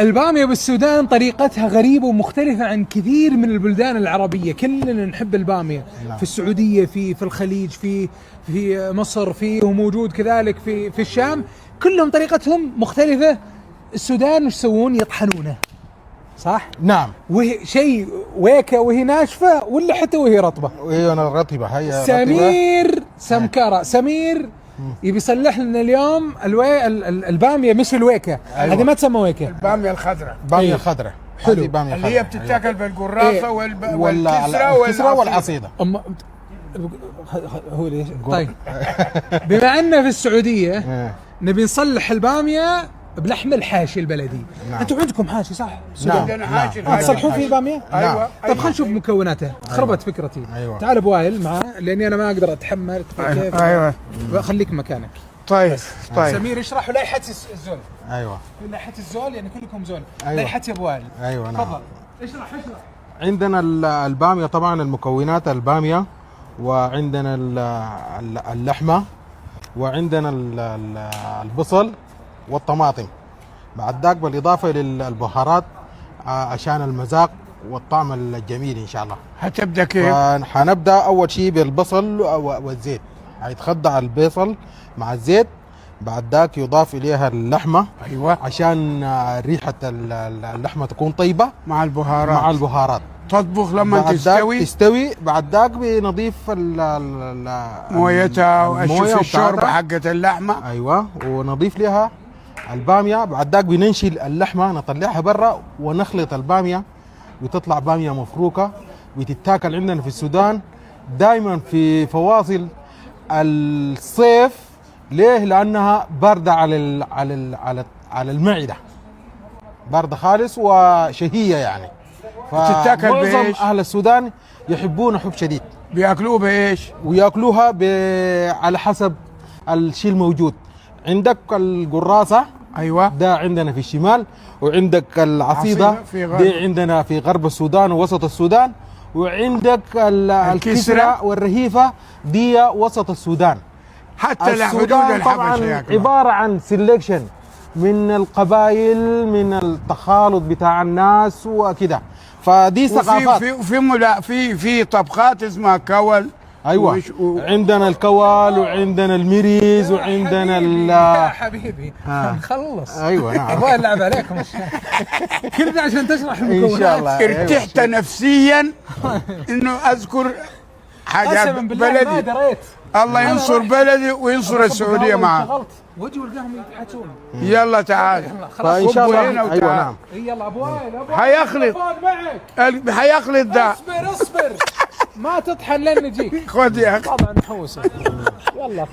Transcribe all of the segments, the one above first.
البامية بالسودان طريقتها غريبة ومختلفة عن كثير من البلدان العربية. كلنا نحب البامية. نعم. في السعودية، في الخليج، في مصر، وموجود كذلك في الشام. كلهم طريقتهم مختلفة. السودان وش يسوون؟ يطحنونه، صح؟ نعم. وهي شيء ويكة وهي ناشفة، ولا حتى وهي رطبة؟ وهي رطبة. هي سمير سمكرة سمير يبي يصلح لنا اليوم البامية مش الويكة. أيوة. هذه ما تسمى ويكة، البامية الخضراء. البامية الخضراء. حلو. اللي هي بتتاكل بالقراصة والكسرة والعصيدة. هو ليش؟ طيب بما أن في السعودية نبي نصلح البامية بلحم الحاشي البلدي. نعم. انتم عندكم حاشي صح؟ نعم. عندنا حاشي. تصلحون فيه البامية؟ ايوه. طيب خلينا نشوف مكوناته. خربت فكرتي. أيوة. تعال ابو وائل معاه لاني انا ما اقدر اتحمل. ايوه خليك مكانك. طيب. سمير اشرح لائحة الزول. ايوه. لائحة الزول يعني كلكم زول. أيوة. لائحة ابو وائل. ايوه نعم. تفضل اشرح. عندنا البامية طبعا المكونات البامية، وعندنا اللحمة، وعندنا البصل والطماطم. بعد ذاك بالاضافه للبهارات عشان المذاق والطعم الجميل ان شاء الله. هتبدا كيف؟ حنبدا اول شيء بالبصل والزيت. حيتخضع البصل مع الزيت، بعد ذاك يضاف اليها اللحمه. ايوه. عشان ريحه اللحمه تكون طيبه مع البهارات. تطبخ لما تستوي. بعد ذاك بنضيف مويتها واشوف الشوربه حقت اللحمه. ايوه. ونضيف لها الباميه. بعد ذاك بننشل اللحمه نطلعها برا ونخلط الباميه وتطلع باميه مفروكه وتتاكل عندنا في السودان دائما في فواصل الصيف. ليه؟ لانها بارده على المعده، بارده خالص وشهيه يعني. تتاكل معظم اهل السودان يحبون حب شديد. بياكلوها بايش؟ وياكلوها على حسب الشيء الموجود. عندك القراصة، ايوه، ده عندنا في الشمال، وعندك العصيدة دي عندنا في غرب السودان ووسط السودان، وعندك الكسرة والرهيفة دي وسط السودان. حتى لحدود الحبشة عبارة عن سيلكشن من القبائل، من التخالط بتاع الناس وكده. فدي ثقافات. في طبخات اسمها كول. ايوه. عندنا الكوال وعندنا المريز وعندنا يا حبيبي نخلص. ايوه نعم. ابغى العب عليكم كل ده عشان تشرح المكونات. ان شاء الله. ارتحت نفسيا انه اذكر حاجه بلدي. الله ينصر بلدي وينصر السعوديه معاه. وجه والقهم يتحاتون. يلا تعال ان شاء الله. ايوه نعم. يلا ابو وائل حيخلط ده. اصبر ما تطحن لين نجيك. خذ يا اخي. طبعا نحوسه. يلا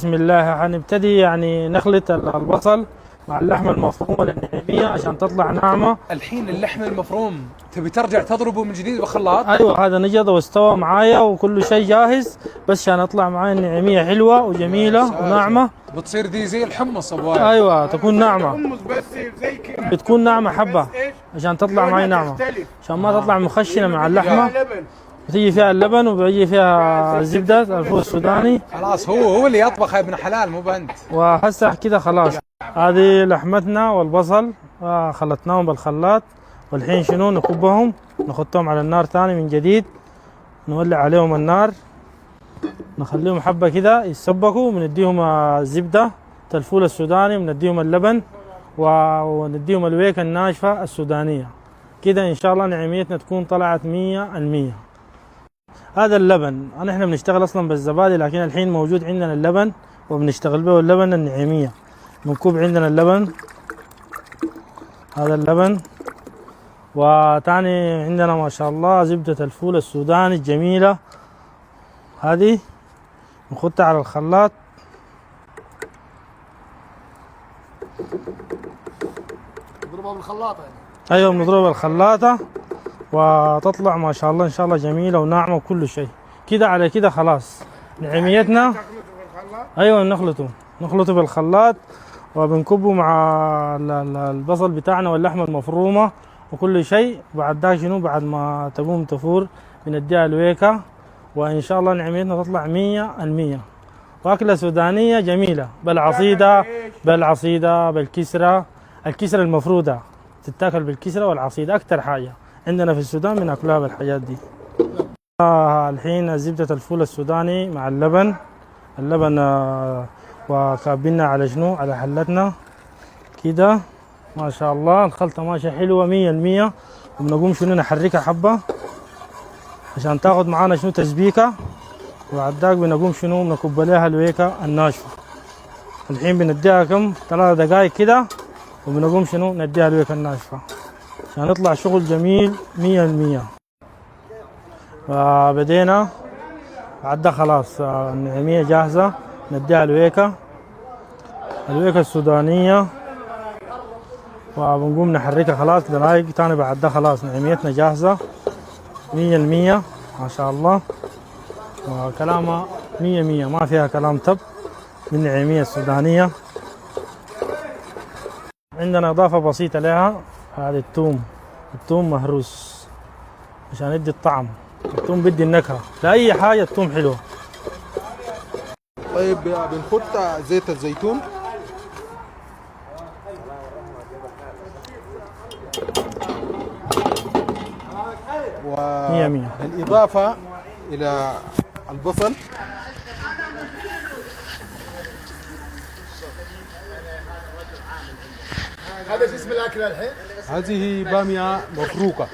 بسم الله. حنبتدي يعني نخلط البصل مع اللحمه المفرومه النعيميه عشان تطلع ناعمه. الحين اللحم المفروم تبي ترجع تضربه من جديد بالخلاط؟ ايوه، هذا نجض واستوى معايا وكل شيء جاهز، بس عشان اطلع معايا النعيميه حلوه وجميله وناعمه. بتصير دي زي الحمص ابو وائل. ايوه تكون ناعمه. حمص بس زي كده. بتكون ناعمه حبه عشان تطلع معايا ناعمه، عشان ما تطلع مخشنه مع اللحمه. بتيجي فيها اللبن وبيجي فيها الزبده الفول السوداني. خلاص هو اللي يطبخ يا ابن حلال مو بنت. وهسه كده خلاص هذه لحمتنا والبصل خلطناهم بالخلاط، والحين شنو نكبهم نحطهم على النار ثاني من جديد، نولع عليهم النار، نخليهم حبه كده يتسبكوا، ونديهم الزبده الفول السوداني، ونديهم اللبن ونديهم الويكه الناشفه السودانيه. كده ان شاء الله نعميتنا تكون طلعت 100%. هذا اللبن احنا بنشتغل اصلا بالزبادي، لكن الحين موجود عندنا اللبن وبنشتغل به اللبن النعيميه. بنكب عندنا اللبن، هذا اللبن، وتاني عندنا ما شاء الله زبدة الفول السوداني الجميلة، هذه نخدها على الخلاط. نضربها بالخلاطة يعني. ايوه بنضربها بالخلاطة وتطلع ما شاء الله ان شاء الله جميلة وناعمة وكل شيء. كده على كده خلاص نعميتنا. ايوه نخلطه بالخلاط وبنكبه مع البصل بتاعنا واللحمة المفرومة وكل شيء. بعد ذاك شنو، بعد ما تقوم تفور بنديها الويكة، وإن شاء الله نعميتنا تطلع 100%. وأكلة سودانية جميلة بالعصيدة بالكسرة. الكسرة المفروضة تتاكل بالكسرة والعصيد، أكتر حاجة عندنا في السودان بناكلها بالحاجات دي. الحين زبدة الفول السوداني مع اللبن. اللبن وكابينها على شنو؟ على حلتنا كده ما شاء الله. الخلطة ماشية حلوة 100%. وبنقوم شنو نحركها حبة عشان تاخد معانا شنو تسبيكة. وبعد ذاك بنقوم شنو نكب عليها الويكة الناشفة. الحين بنديها كم 3 دقايق كده وبنقوم شنو نديها الويكة الناشفة عشان يطلع شغل جميل 100%. فبدينا بعد خلاص النعمية جاهزة، نديها الويكة السودانية وبنقوم نحركها خلاص دقايق تاني. بعد ده خلاص نعميتنا جاهزة 100% ما شاء الله. وكلامها 100 ما فيها كلام تب من النعمية السودانية. عندنا إضافة بسيطة لها، هذا الثوم مهروس عشان يدي الطعم. الثوم بدي النكهة لأي حاجة، الثوم حلو. طيب بنحط زيت الزيتون بالإضافة إلى البصل. هذا شو اسم الاكله الحين؟ هذه بامية مفروكة،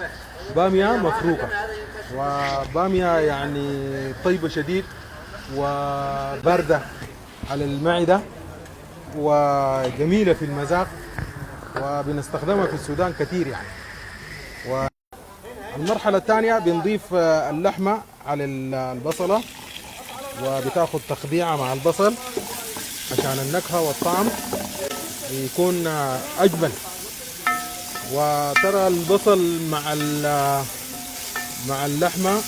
وبامية يعني طيبة شديد وباردة على المعدة وجميلة في المذاق، وبنستخدمها في السودان كثير يعني. والمرحلة الثانية بنضيف اللحمة على البصلة وبتاخد تخديعة مع البصل عشان النكهة والطعم يكون أجمل. وترى البصل مع اللحمة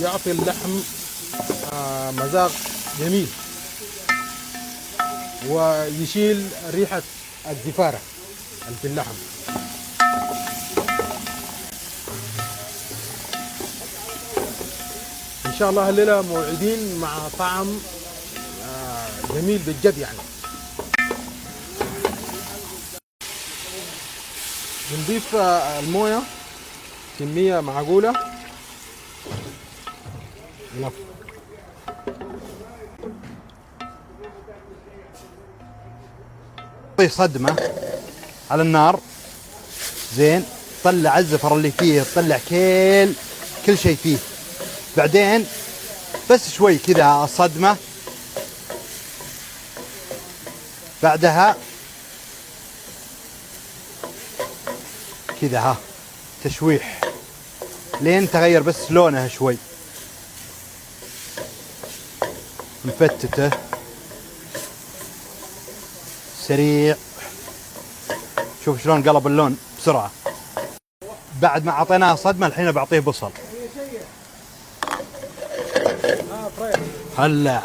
يعطي اللحم مذاق جميل ويشيل ريحة الزفارة اللي في اللحم. إن شاء الله الليلة موعدين مع طعم جميل بجد يعني. بنضيف المويه كميه معقوله صدمه على النار زين، طلع الزفر اللي فيه، طلع كل شيء فيه. بعدين بس شوي كذا الصدمه، بعدها كذا ها تشويح لين تغير بس لونها شوي، مفتته سريع. شوف شلون قلب اللون بسرعة. بعد ما اعطيناه صدمة الحين بعطيه بصل. هلا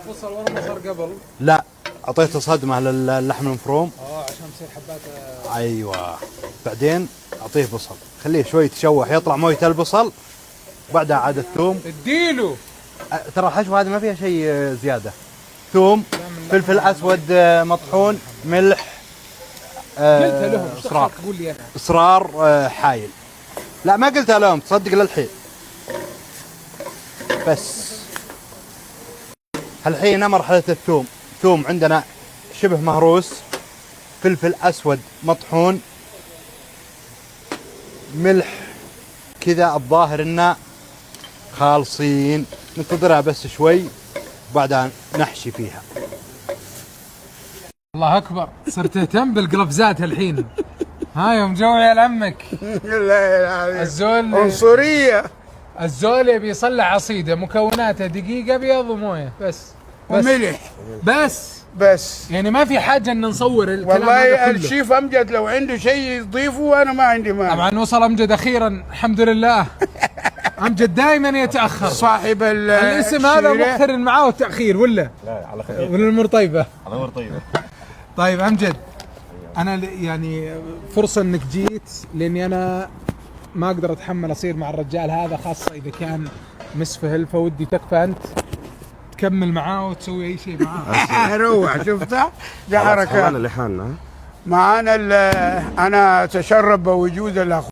بصل ورا بصل قبل؟ لا، اعطيته صدمة للحم المفروم عشان تصير حبات. ايوه. بعدين اعطيه بصل، خليه شوي يتشوح يطلع مويه البصل، وبعدها عاد الثوم اديله. ترى الحشوه هذه ما فيها شيء زياده. ثوم، فلفل اسود مطحون، ملح، قلتها لهم اصرار. قول لي انا اصرار حايل. لا ما قلتها لهم، تصدق للحين. بس الحين مرحله الثوم. ثوم عندنا شبه مهروس، فلفل اسود مطحون، ملح كذا الظاهر انه خالصين، ننتظرها بس شوي وبعدها نحشي فيها. الله اكبر، صرت تهتم بالقرفزات الحين. ها يوم جوعي لعمك الزول عنصرية. الزول يبي يصلح عصيده مكوناتها دقيق ابيض ومويه بس وملح بس يعني ما في حاجه ان نصور الكلام هذا والله. كله. الشيف امجد لو عنده شيء يضيفه وانا ما عندي مانع. طبعا وصل امجد اخيرا الحمد لله. امجد دائما يتاخر، صاحب الاسم هذا مقترن معاه التاخير ولا؟ لا على خفيف، ولا الامور طيبه؟ على امور طيبه. طيب امجد، انا يعني فرصه انك جيت، لاني انا ما اقدر اتحمل اصير مع الرجال هذا، خاصه اذا كان مسفهل، فودي تكفى انت تكمل معاه وتسوي اي شيء معاه. روح شفتها؟ ده حركات لحالنا. معانا انا اتشرف بوجود الاخ